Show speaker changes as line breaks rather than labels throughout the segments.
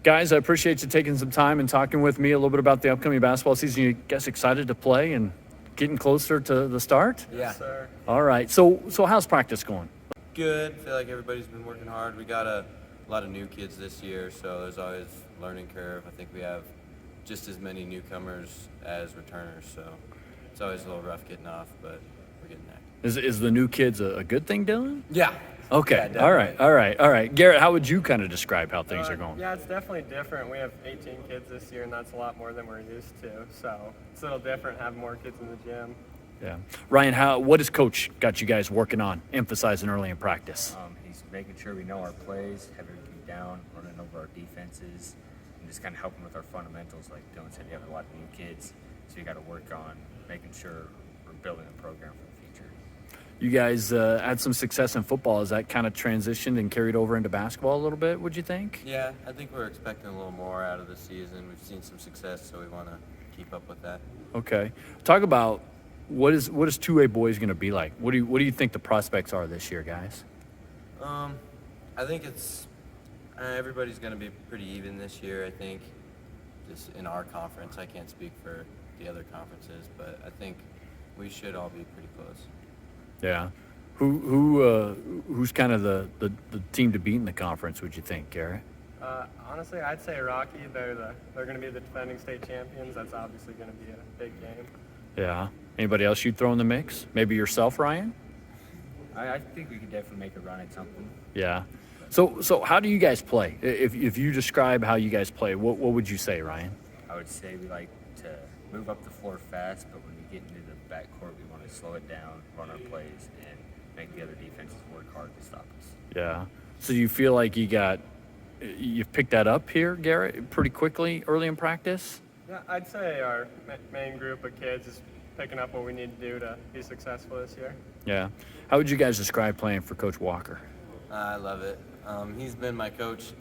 Guys, I appreciate you taking some time and talking with me a little bit about the upcoming basketball season. You guys excited to play and getting closer to the start?
Yeah.
Yes, sir.
All right. So how's practice going?
Good. I feel like everybody's been working hard. We got a lot of new kids this year, so there's always a learning curve. I think we have just as many newcomers as returners, so it's always a little rough getting off, but we're getting there.
Is the new kids a good thing, Dylan?
Yeah.
Okay.
Yeah,
All right. Garrett, how would you kind of describe how things are going?
Yeah, it's definitely different. We have 18 kids this year, and that's a lot more than we're used to. So it's a little different having more kids in the gym.
Yeah. Ryan, what has Coach got you guys working on, emphasizing early in practice?
He's making sure we know our plays, have everything down, running over our defenses, and just kind of helping with our fundamentals. Like Dylan said, you have a lot of new kids, so you got to work on making sure we're building a program for the future.
You guys had some success in football. Has that kind of transitioned and carried over into basketball a little bit, would you think?
Yeah, I think we're expecting a little more out of the season. We've seen some success, so we want to keep up with that.
Okay. Talk about what is 2A boys going to be like? What do you think the prospects are this year, guys?
I think it's everybody's going to be pretty even this year. I think just in our conference. I can't speak for the other conferences, but I think we should all be pretty close.
Yeah. Who's kind of the team to beat in the conference, would you think, Garrett?
Honestly, I'd say Rocky. They're going to be the defending state champions. That's obviously going to be a big game.
Yeah. Anybody else you'd throw in the mix? Maybe yourself, Ryan?
I think we could definitely make a run at something.
Yeah. So how do you guys play? If you describe how you guys play, what would you say, Ryan?
I would say we like to move up the floor fast, but when we get into the backcourt, we want to slow it down, run our plays, and make the other defenses work hard to stop us.
Yeah. So you feel like you've picked that up here, Garrett, pretty quickly early in practice?
Yeah, I'd say our main group of kids is picking up what we need to do to be successful this year.
Yeah. How would you guys describe playing for Coach Walker?
I love it. He's been my coach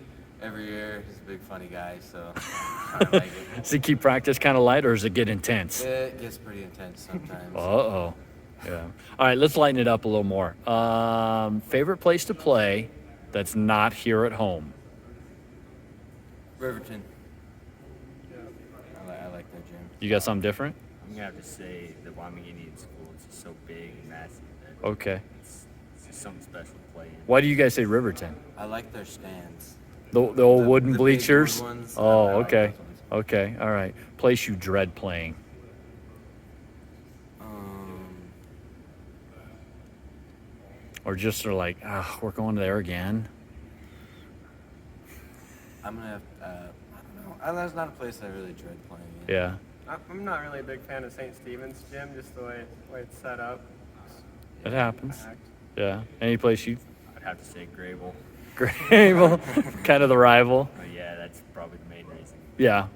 every year. He's a big, funny guy, so I like it.
Does he keep practice kind of light, or does it get intense?
It gets pretty intense sometimes.
Uh-oh. Yeah. All right, let's lighten it up a little more. Favorite place to play that's not here at home?
Riverton. I like their gym.
You got something different?
I'm going to have to say the Wyoming Indian School is just so big and massive that
Okay.
it's just something special to play in.
Why do you guys say Riverton?
I like their stands.
The old wooden
the big
bleachers?
wood ones.
Oh,
I like
okay.
those ones.
Okay, all right. Place you dread playing? Or just are like, we're going there again?
I'm going to have, I don't know. That's not a place I really dread playing in.
Yeah.
I'm not really a big fan of St. Stephen's gym, just the way it's set up.
It happens.
Packed.
Yeah. Any place you
I'd have to say Grable.
Grable, kind of the rival?
But yeah, that's probably the main reason.
Yeah.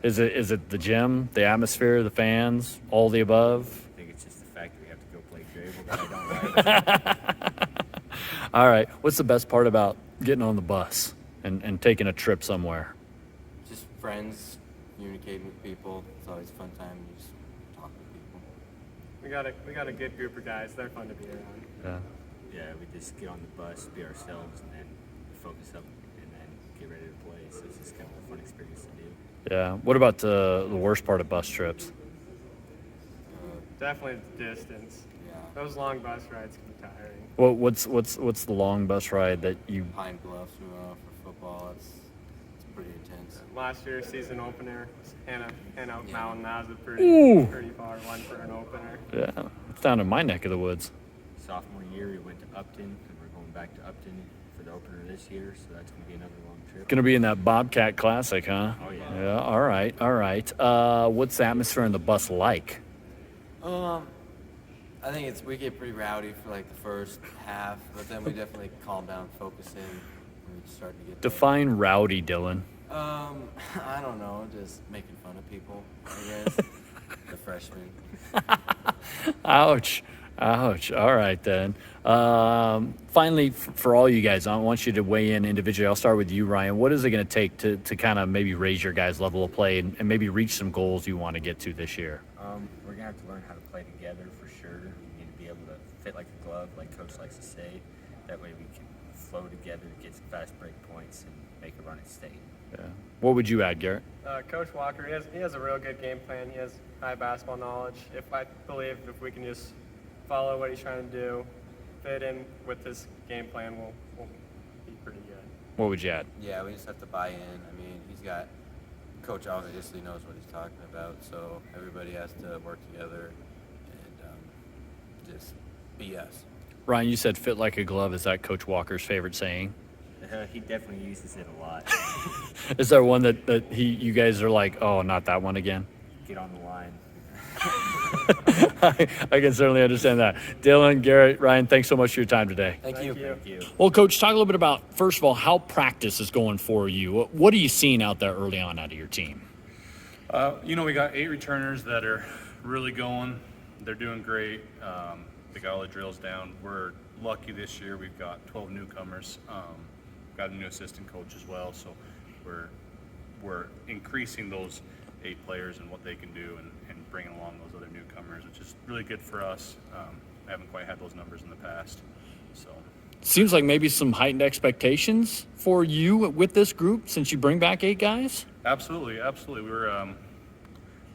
Is it the gym, the atmosphere, the fans, all the above?
I think it's just the fact that we have to go play Grable that I don't like.
All right. What's the best part about getting on the bus and taking a trip somewhere?
Just friends, communicating with people. It's always a fun time. You just talk with people.
We got a good group of guys. They're fun to be around.
Yeah.
Yeah, we just get on the bus, be ourselves, and then focus up and then get ready to play. So it's just kind of a fun experience to do.
Yeah. What about the worst part of bus trips?
Definitely the distance.
Yeah.
Those long bus rides can be tiring.
Well, what's the long bus ride that you?
Pine Bluffs for football. It's pretty intense.
Last year's season opener, Hannah
Yeah.
Mountain. That was a
Ooh.
pretty far one for an opener.
Yeah, it's down in my neck of the woods.
Sophomore year, we went to Upton, and we're going back to Upton for the opener this year. So that's going to be another long trip.
Gonna be in that Bobcat Classic, huh?
Oh, yeah.
Yeah. All right. What's the atmosphere on the bus like?
I think we get pretty rowdy for like the first half, but then we definitely calm down, focus in, and we start to get there.
Define rowdy, Dylan.
I don't know, just making fun of people, I guess. The freshmen.
Ouch. All right, then. Finally, for all you guys, I want you to weigh in individually. I'll start with you, Ryan. What is it going to take to kind of maybe raise your guys' level of play and maybe reach some goals you want to get to this year?
We're going to have to learn how to play together for sure. We need to be able to fit like a glove, like Coach likes to say. That way we can flow together, get some fast break points, and make a run at state.
Yeah. What would you add, Garrett?
Coach Walker, he has a real good game plan. He has high basketball knowledge. I believe if we can just follow what he's trying to do, fit in with his game plan, we'll be pretty good.
What would you add?
Yeah, we just have to buy in. I mean, Coach obviously knows what he's talking about, so everybody has to work together and just be us.
Ryan, you said fit like a glove. Is that Coach Walker's favorite saying?
He definitely uses it a lot.
Is there one that you guys are like, oh, not that one again?
Get on the line.
I can certainly understand that. Dylan, Garrett, Ryan, thanks so much for your time today.
Thank you.
Thank you.
Well, Coach, talk a little bit about, first of all, how practice is going for you. What are you seeing out there early on out of your team?
We got 8 returners that are really going. They're doing great. They got all the drills down. We're lucky this year. We've got 12 newcomers. Got a new assistant coach as well. So we're increasing those 8 players and what they can do and bringing along those other newcomers, which is really good for us. I haven't quite had those numbers in the past. So
Seems like maybe some heightened expectations for you with this group since you bring back 8 guys.
Absolutely. We were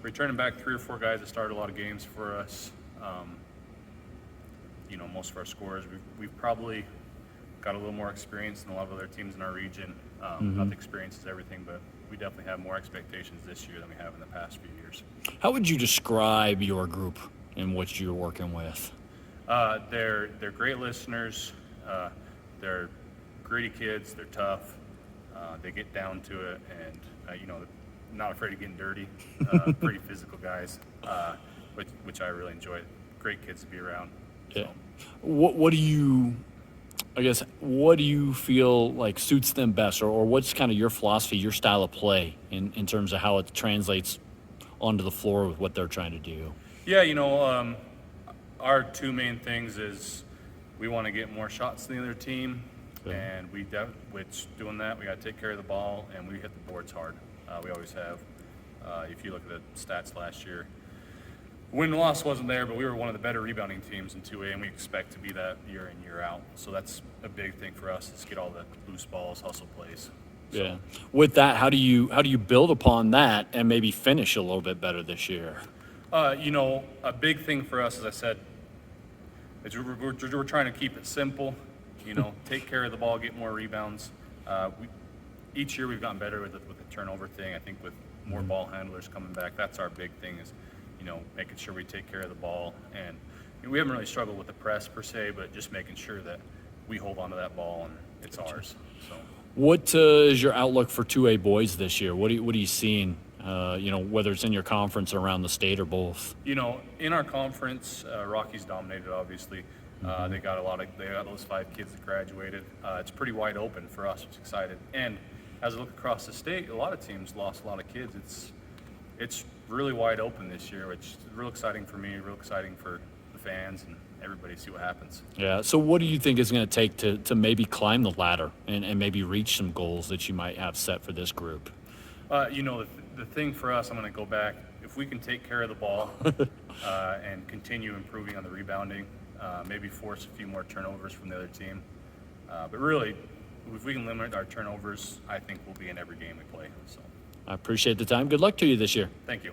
returning back 3 or 4 guys that started a lot of games for us. Most of our scorers, we've probably got a little more experience than a lot of other teams in our region. Not the experience is everything, but we definitely have more expectations this year than we have in the past few years.
How would you describe your group and what you're working with?
They're great listeners. They're gritty kids. They're tough. They get down to it, and not afraid of getting dirty. Pretty physical guys, which I really enjoy. Great kids to be around. So.
Yeah. What do you feel like suits them best, or what's kind of your philosophy, your style of play in terms of how it translates onto the floor with what they're trying to do?
Yeah, our 2 main things is we want to get more shots than the other team, and which doing that, we got to take care of the ball, and we hit the boards hard. We always have. If you look at the stats last year, win and loss wasn't there, but we were one of the better rebounding teams in 2A, and we expect to be that year in, year out. So that's a big thing for us, is get all the loose balls, hustle plays. So,
Yeah. With that, how do you build upon that and maybe finish a little bit better this year?
a big thing for us, as I said, is we're trying to keep it simple. Take care of the ball, get more rebounds. Each year we've gotten better with the turnover thing. I think with more ball handlers coming back, that's our big thing, is making sure we take care of the ball. And we haven't really struggled with the press per se, but just making sure that we hold on to that ball and it's ours. So,
What is your outlook for 2A boys this year? What are you seeing? Whether it's in your conference or around the state or both.
in our conference, Rockies dominated. Obviously, they got those 5 kids that graduated. It's pretty wide open for us, which is excited. And as I look across the state, a lot of teams lost a lot of kids. It's really wide open this year, which is real exciting for me, real exciting for the fans and everybody to see what happens.
Yeah. So what do you think is going to take to maybe climb the ladder and maybe reach some goals that you might have set for this group?
The thing for us, I'm going to go back. If we can take care of the ball and continue improving on the rebounding, maybe force a few more turnovers from the other team. But really, if we can limit our turnovers, I think we'll be in every game we play. So,
I appreciate the time. Good luck to you this year.
thank you.